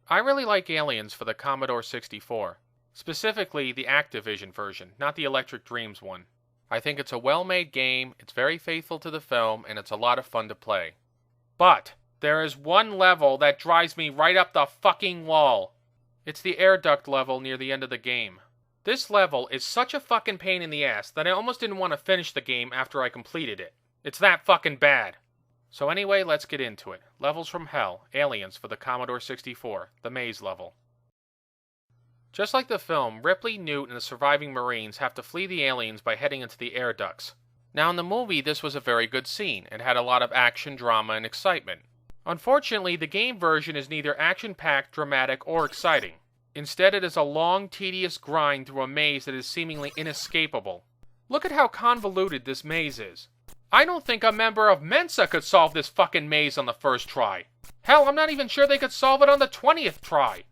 I really like Aliens for the Commodore 64. Specifically, the Activision version, not the Electric Dreams one. I think it's a well-made game, it's very faithful to the film, and it's a lot of fun to play. But there is one level that drives me right up the fucking wall. It's the air duct level near the end of the game. This level is such a fucking pain in the ass that I almost didn't want to finish the game after I completed it. It's that fucking bad. So anyway, let's get into it. Levels from Hell, Aliens for the Commodore 64, the maze level. Just like the film, Ripley, Newt, and the surviving Marines have to flee the aliens by heading into the air ducts. Now in the movie, this was a very good scene. It had a lot of action, drama, and excitement. Unfortunately, the game version is neither action-packed, dramatic, or exciting. Instead, it is a long, tedious grind through a maze that is seemingly inescapable. Look at how convoluted this maze is. I don't think a member of Mensa could solve this fucking maze on the first try. Hell, I'm not even sure they could solve it on the 20th try.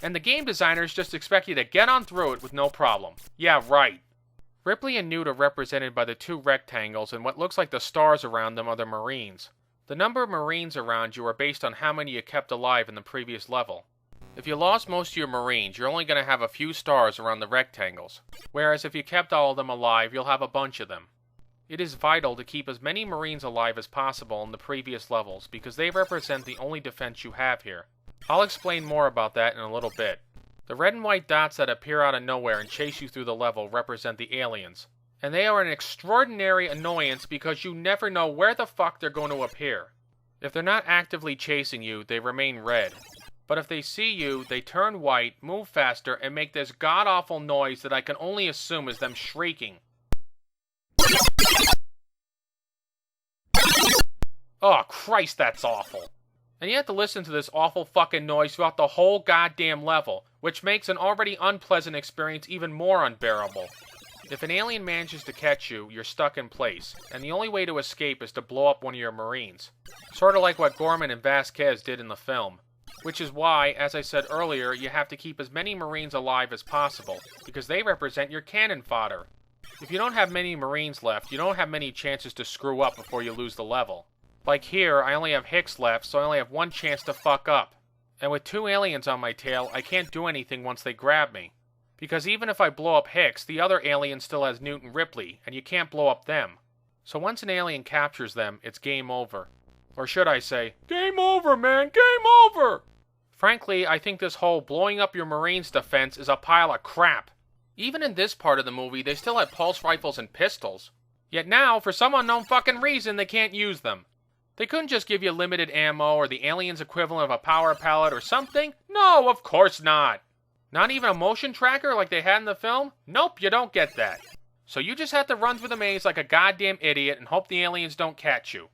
And the game designers just expect you to get on through it with no problem. Yeah, right. Ripley and Newt are represented by the two rectangles, and what looks like the stars around them are the Marines. The number of Marines around you are based on how many you kept alive in the previous level. If you lost most of your Marines, you're only going to have a few stars around the rectangles, whereas if you kept all of them alive, you'll have a bunch of them. It is vital to keep as many Marines alive as possible in the previous levels, because they represent the only defense you have here. I'll explain more about that in a little bit. The red and white dots that appear out of nowhere and chase you through the level represent the aliens. And they are an extraordinary annoyance because you never know where the fuck they're going to appear. If they're not actively chasing you, they remain red. But if they see you, they turn white, move faster, and make this god-awful noise that I can only assume is them shrieking. Oh, Christ, that's awful. And you have to listen to this awful fucking noise throughout the whole goddamn level, which makes an already unpleasant experience even more unbearable. If an alien manages to catch you, you're stuck in place, and the only way to escape is to blow up one of your Marines. Sort of like what Gorman and Vasquez did in the film. Which is why, as I said earlier, you have to keep as many Marines alive as possible, because they represent your cannon fodder. If you don't have many Marines left, you don't have many chances to screw up before you lose the level. Like here, I only have Hicks left, so I only have one chance to fuck up. And with two aliens on my tail, I can't do anything once they grab me. Because even if I blow up Hicks, the other alien still has Newt and Ripley, and you can't blow up them. So once an alien captures them, it's game over. Or should I say, game over, man, game over! Frankly, I think this whole blowing up your Marines defense is a pile of crap. Even in this part of the movie, they still had pulse rifles and pistols. Yet now, for some unknown fucking reason, they can't use them. They couldn't just give you limited ammo or the alien's equivalent of a power pellet or something? No, of course not. Not even a motion tracker like they had in the film? Nope, you don't get that. So you just have to run through the maze like a goddamn idiot and hope the aliens don't catch you.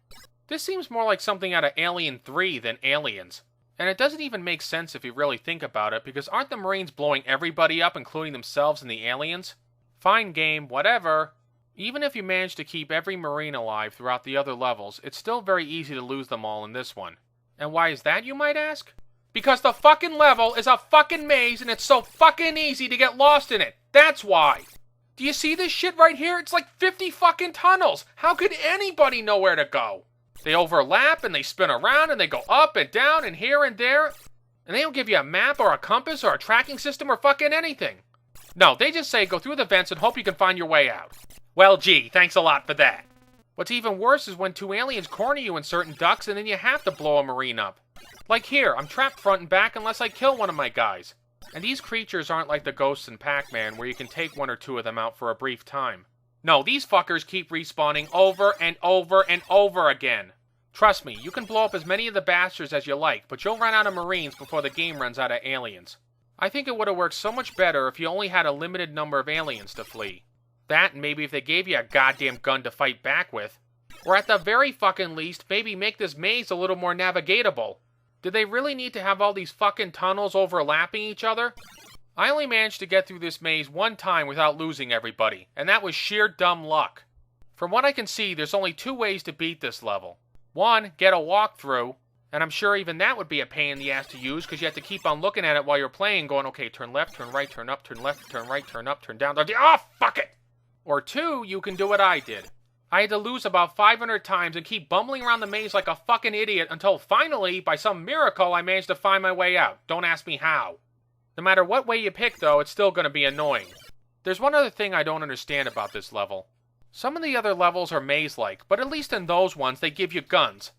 This seems more like something out of Alien 3 than Aliens. And it doesn't even make sense if you really think about it, because aren't the Marines blowing everybody up, including themselves and the aliens? Fine game, whatever. Even if you manage to keep every Marine alive throughout the other levels, it's still very easy to lose them all in this one. And why is that, you might ask? Because the fucking level is a fucking maze and it's so fucking easy to get lost in it. That's why. Do you see this shit right here? It's like 50 fucking tunnels. How could anybody know where to go? They overlap and they spin around and they go up and down and here and there. And they don't give you a map or a compass or a tracking system or fucking anything. No, they just say go through the vents and hope you can find your way out. Well, gee, thanks a lot for that. What's even worse is when two aliens corner you in certain ducts and then you have to blow a Marine up. Like here, I'm trapped front and back unless I kill one of my guys. And these creatures aren't like the ghosts in Pac-Man where you can take one or two of them out for a brief time. No, these fuckers keep respawning over and over and over again. Trust me, you can blow up as many of the bastards as you like, but you'll run out of Marines before the game runs out of aliens. I think it would have worked so much better if you only had a limited number of aliens to flee. That, and maybe if they gave you a goddamn gun to fight back with. Or at the very fucking least, maybe make this maze a little more navigatable. Did they really need to have all these fucking tunnels overlapping each other? I only managed to get through this maze one time without losing everybody, and that was sheer dumb luck. From what I can see, there's only two ways to beat this level. One, get a walkthrough, and I'm sure even that would be a pain in the ass to use because you have to keep on looking at it while you're playing, going, okay, turn left, turn right, turn up, turn left, turn right, turn up, turn down, oh, fuck it! Or two, you can do what I did. I had to lose about 500 times and keep bumbling around the maze like a fucking idiot until finally, by some miracle, I managed to find my way out. Don't ask me how. No matter what way you pick, though, it's still going to be annoying. There's one other thing I don't understand about this level. Some of the other levels are maze-like, but at least in those ones they give you guns.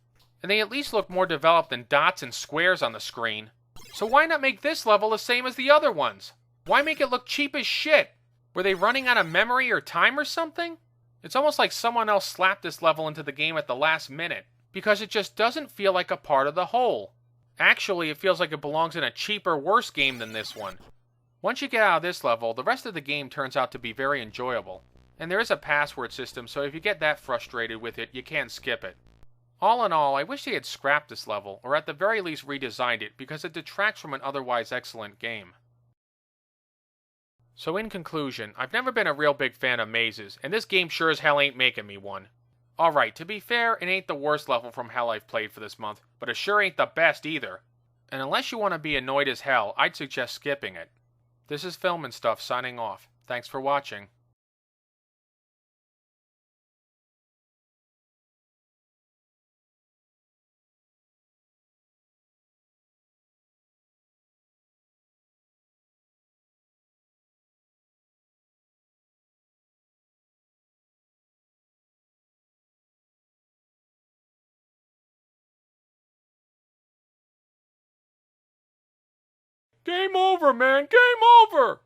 And they at least look more developed than dots and squares on the screen. So why not make this level the same as the other ones? Why make it look cheap as shit? Were they running out of memory or time or something? It's almost like someone else slapped this level into the game at the last minute, because it just doesn't feel like a part of the whole. Actually, it feels like it belongs in a cheaper, worse game than this one. Once you get out of this level, the rest of the game turns out to be very enjoyable. And there is a password system, so if you get that frustrated with it, you can skip it. All in all, I wish they had scrapped this level, or at the very least redesigned it, because it detracts from an otherwise excellent game. So in conclusion, I've never been a real big fan of mazes, and this game sure as hell ain't making me one. Alright, to be fair, it ain't the worst level from hell I've played for this month, but it sure ain't the best either. And unless you want to be annoyed as hell, I'd suggest skipping it. This is Film and Stuff signing off. Thanks for watching. Game over, man! Game over!